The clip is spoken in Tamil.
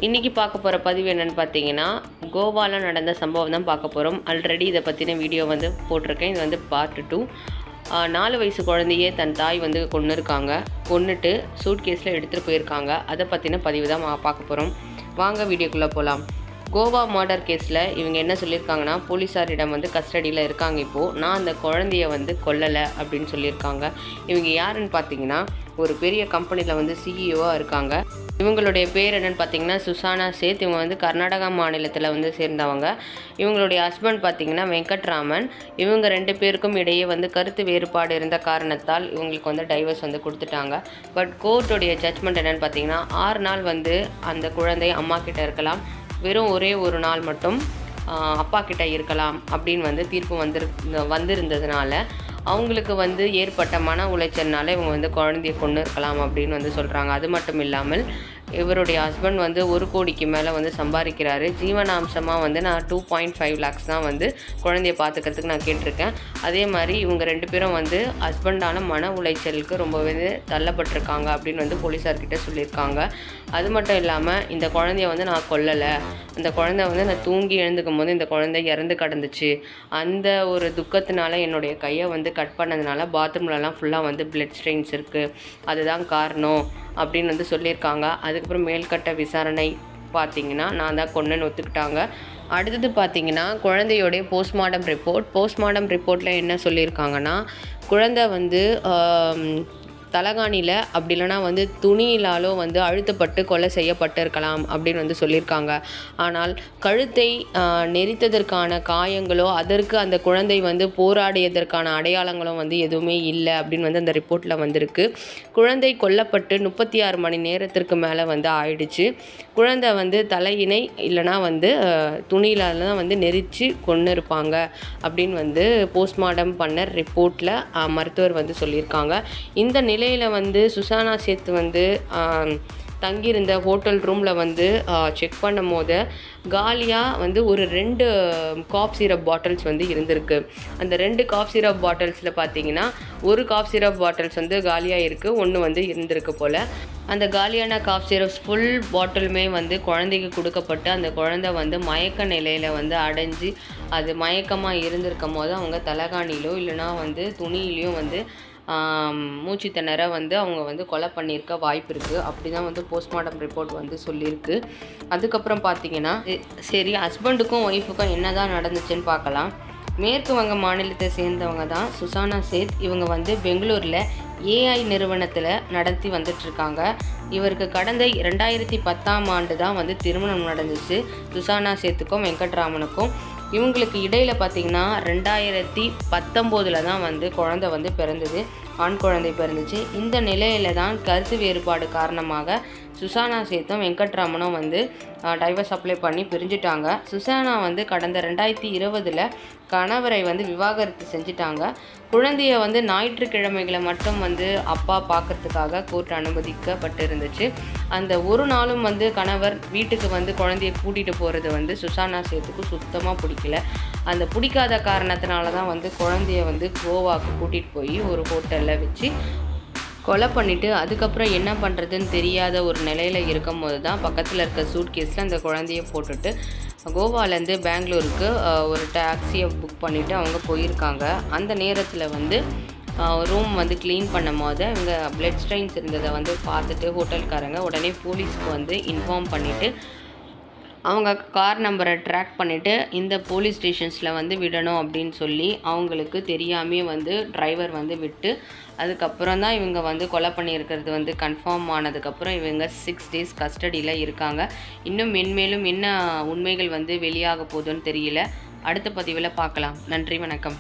இன்றைக்கி பார்க்க போகிற பதிவு என்னென்னு பார்த்தீங்கன்னா, கோவாவில் நடந்த சம்பவம் தான் பார்க்க போகிறோம். ஆல்ரெடி இதை பற்றின வீடியோ வந்து போட்டிருக்கேன். இது வந்து பார்ட் 2. 4 வயசு குழந்தையே தன் தாய் வந்து கொன்னுருக்காங்க. கொன்னுட்டு சூட்கேஸில் எடுத்துகிட்டு போயிருக்காங்க. அதை பற்றின பதிவு தான் பார்க்க போகிறோம். வாங்க வீடியோக்குள்ளே போகலாம். கோவா மர்டர் கேஸில் இவங்க என்ன சொல்லியிருக்காங்கன்னா, போலீஸாரிடம் வந்து கஸ்டடியில் இருக்காங்க. இப்போது நான் அந்த குழந்தைய வந்து கொல்லலை அப்படின்னு சொல்லியிருக்காங்க. இவங்க யாருன்னு பார்த்தீங்கன்னா, ஒரு பெரிய கம்பெனியில் வந்து சிஇஓவாக இருக்காங்க. இவங்களுடைய பேர் என்னென்னு பார்த்தீங்கன்னா சுசானா சேத். இவங்க வந்து கர்நாடகா மாநிலத்தில் வந்து சேர்ந்தவங்க. இவங்களுடைய ஹஸ்பண்ட் பார்த்தீங்கன்னா வெங்கட்ராமன். இவங்க 2 பேருக்கும் இடையே வந்து கருத்து வேறுபாடு இருந்த காரணத்தால் இவங்களுக்கு வந்து டைவர்ஸ் வந்து கொடுத்துட்டாங்க. பட் கோர்ட்டுடைய ஜட்ஜ்மெண்ட் என்னென்னு பார்த்தீங்கன்னா, 6 நாள் வந்து அந்த குழந்தை அம்மா கிட்ட இருக்கலாம், வெறும் ஒரே ஒரு நாள் மட்டும் அப்பா கிட்ட இருக்கலாம் அப்படின்னு வந்து தீர்ப்பு வந்திருந்ததுனால அவங்களுக்கு வந்து ஏற்பட்ட மன உளைச்சல்னால இவங்க வந்து குழந்தைய கொண்டு இருக்கலாம் அப்படின்னு வந்து சொல்கிறாங்க. அது மட்டும் இல்லாமல் இவருடைய ஹஸ்பண்ட் வந்து 1 கோடிக்கு மேலே வந்து சம்பாதிக்கிறாரு. ஜீவனாம்சமாக வந்து நான் 2.5 lakhs தான் வந்து குழந்தைய பார்த்துக்கிறதுக்கு நான் கேட்டிருக்கேன். அதே மாதிரி இவங்க 2 பேரும் வந்து ஹஸ்பண்டான மன உளைச்சலுக்கு ரொம்பவே தள்ளப்பட்டிருக்காங்க அப்படின்னு வந்து போலீஸார்கிட்ட சொல்லியிருக்காங்க. அது மட்டும் இல்லாமல் இந்த குழந்தைய வந்து நான் கொல்லலை, அந்த குழந்தை வந்து நான் தூங்கி எழுந்துக்கும் போது இந்த குழந்தை இறந்து கிடந்துச்சு, அந்த ஒரு துக்கத்தினால என்னுடைய கையை வந்து கட் பண்ணதுனால பாத்ரூம்லலாம் ஃபுல்லாக வந்து பிளட் ஸ்ட்ரெயின்ஸ் இருக்குது, அதுதான் காரணம் அப்படின்னு வந்து சொல்லியிருக்காங்க. அதுக்கப்புறம் மேல்கட்ட விசாரணை பார்த்திங்கன்னா நான் தான் கொன்னேன்னு ஒத்துக்கிட்டாங்க. அடுத்தது பார்த்திங்கன்னா குழந்தையோடைய போஸ்ட்மார்ட்டம் ரிப்போர்ட்டில் என்ன சொல்லியிருக்காங்கன்னா, குழந்தை வந்து தலகாணியில் அப்படி இல்லைனா வந்து துணியிலாலோ வந்து அழுத்தப்பட்டு கொலை செய்யப்பட்டிருக்கலாம் அப்படின்னு வந்து சொல்லியிருக்காங்க. ஆனால் கழுத்தை நெரித்ததற்கான காயங்களோ அதற்கு அந்த குழந்தை வந்து போராடியதற்கான அடையாளங்களும் வந்து எதுவுமே இல்லை அப்படின்னு வந்து அந்த ரிப்போர்ட்டில் வந்திருக்கு. குழந்தை கொல்லப்பட்டு 36 மணி நேரத்திற்கு மேலே வந்து ஆயிடுச்சு. குழந்தை வந்து தலையினை இல்லைனா வந்து துணியிலால தான் வந்து நெரிச்சு கொன்று இருப்பாங்க அப்படின்னு வந்து போஸ்ட்மார்ட்டம் பண்ண ரிப்போர்ட்டில் மருத்துவர் வந்து சொல்லியிருக்காங்க. இந்த நிலையில் வந்து சுசானா சேத் வந்து தங்கியிருந்த ஹோட்டல் ரூமில் வந்து செக் பண்ணும் போது காலியாக வந்து ஒரு 2 காஃப் சிரப் பாட்டில்ஸ் வந்து இருந்திருக்கு. அந்த 2 காஃப் சிரப் பாட்டில்ஸில் பார்த்தீங்கன்னா ஒரு காஃப் சிரப் பாட்டில்ஸ் வந்து காலியாக இருக்குது, ஒன்று வந்து இருந்திருக்கு போல். அந்த காலியான காஃப் சிரப்ஸ் ஃபுல் பாட்டிலுமே வந்து குழந்தைக்கு கொடுக்கப்பட்டு அந்த குழந்தை வந்து மயக்க நிலையில் வந்து அடைஞ்சு அது மயக்கமாக இருந்திருக்கும் போது அவங்க தலகாணியிலோ இல்லைனா வந்து துணியிலையும் வந்து மூச்சு திணற வந்து அவங்க வந்து கொலை பண்ணியிருக்க வாய்ப்பு இருக்குது. அப்படி தான் வந்து போஸ்ட்மார்ட்டம் ரிப்போர்ட் வந்து சொல்லியிருக்கு. அதுக்கப்புறம் பார்த்திங்கன்னா சரி ஹஸ்பண்டுக்கும் ஒய்ஃபுக்கும் என்ன தான் நடந்துச்சுன்னு பார்க்கலாம். மேற்கு வங்க மாநிலத்தை சேர்ந்தவங்க தான் சுசானா சேத். இவங்க வந்து பெங்களூரில் ஏஐ நிறுவனத்தில் நடத்தி வந்துட்டுருக்காங்க. இவருக்கு கடந்த 2010ஆம் ஆண்டு தான் வந்து திருமணம் நடந்துச்சு சுசானா சேத்துக்கும் வெங்கட்ராமனுக்கும். இவங்களுக்கு இடையில் பார்த்திங்கன்னா 2019 தான் வந்து குழந்தை வந்து பிறந்தது, ஆண் குழந்தை பிறந்துச்சு. இந்த நிலையில் தான் கருத்து வேறுபாடு காரணமாக சுசானா சேத்தும் வெங்கட்ராமனும் வந்து டைவர்ஸ் அப்ளை பண்ணி பிரிஞ்சுட்டாங்க. சுசானா வந்து கடந்த 2020 கணவரை வந்து விவாகரத்து செஞ்சுட்டாங்க. குழந்தைய வந்து ஞாயிற்றுக்கிழமைகளை மட்டும் வந்து அப்பா பார்க்கறதுக்காக கோர்ட் அனுமதிக்கப்பட்டு இருந்துச்சு. அந்த ஒரு நாளும் வந்து கணவர் வீட்டுக்கு வந்து குழந்தைய கூட்டிகிட்டு போகிறது வந்து சுசானா சேத்துக்கு சுத்தமாக பிடிக்கல. அந்த பிடிக்காத காரணத்தினால தான் வந்து குழந்தைய வந்து கோவாவுக்கு கூட்டிகிட்டு போய் ஒரு ஹோட்டலில் வச்சு கொலை பண்ணிவிட்டு அதுக்கப்புறம் என்ன பண்ணுறதுன்னு தெரியாத ஒரு நிலையில் இருக்கும் போது தான் பக்கத்தில் இருக்க சூட்கேஸில் அந்த குழந்தைய போட்டுட்டு கோவாலேருந்து பெங்களூருக்கு ஒரு டாக்ஸியை புக் பண்ணிவிட்டு அவங்க போயிருக்காங்க. அந்த நேரத்தில் வந்து ரூம் வந்து க்ளீன் பண்ணும் போது இவங்க பிளட் ஸ்ட்ரெயின்ஸ் இருந்ததை வந்து பார்த்துட்டு ஹோட்டல்காரங்க உடனே போலீஸ்க்கு வந்து இன்ஃபார்ம் பண்ணிவிட்டு அவங்க கார் நம்பரை ட்ராக் பண்ணிவிட்டு இந்த போலீஸ் ஸ்டேஷன்ஸில் வந்து விடணும் அப்படின்னு சொல்லி அவங்களுக்கு தெரியாமே வந்து டிரைவர் வந்து விட்டு அதுக்கப்புறம் தான் இவங்க வந்து கொலை பண்ணியிருக்கிறது வந்து கன்ஃபார்ம் ஆனதுக்கப்புறம் இவங்க 6 days கஸ்டடியில் இருக்காங்க. இன்னும் மென்மேலும் என்ன உண்மைகள் வந்து வெளியாக போகுதுன்னு தெரியல. அடுத்த பதிவில் பார்க்கலாம். நன்றி, வணக்கம்.